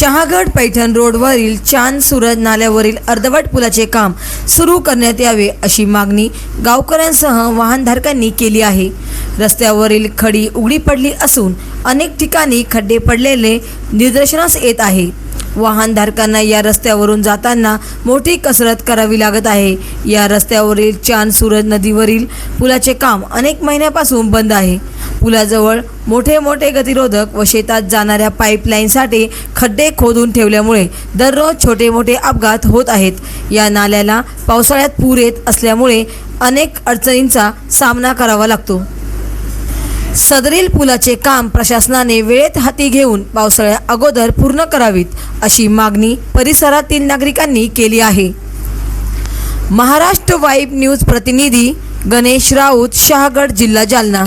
शहागड पैठण रोडवरील चांद सूरज नाल्यावरील अर्धवट पुलाचे काम सुरू करण्यात यावे अशी मागणी गावकऱ्यांसह वाहनधारकांनी केली आहे। रस्त्यावरील खडी उघडी पडली असून अनेक ठिकाणी खड्डे पडलेले निदर्शनास येत आहे। वाहनधारकांना या रस्त्यावरून जाताना मोठी कसरत करावी लागत आहे। या रस्त्यावरील चांद सूरज नदीवरील पुलाचे काम अनेक महिन्यापासून बंद आहे। पुलाजवळ मोठे गतिरोधक व शेतात जाणाऱ्या पाईपलाईनसाठी खड्डे खोदून ठेवल्यामुळे दररोज छोटे अपघात होत आहेत। या नाल्याला पावसाळ्यात पूर येत असल्यामुळे अनेक अडचणींचा सामना करावा लागतो। सदरील पुलाचे काम प्रशासनाने वेळेत हाती घेऊन पावसाळ्या अगोदर पूर्ण करावीत अशी मागणी परिसरातील नागरिकांनी केली आहे। महाराष्ट्र वाईब न्यूज प्रतिनिधी गणेश राऊत, शहागड, जिल्हा जालना।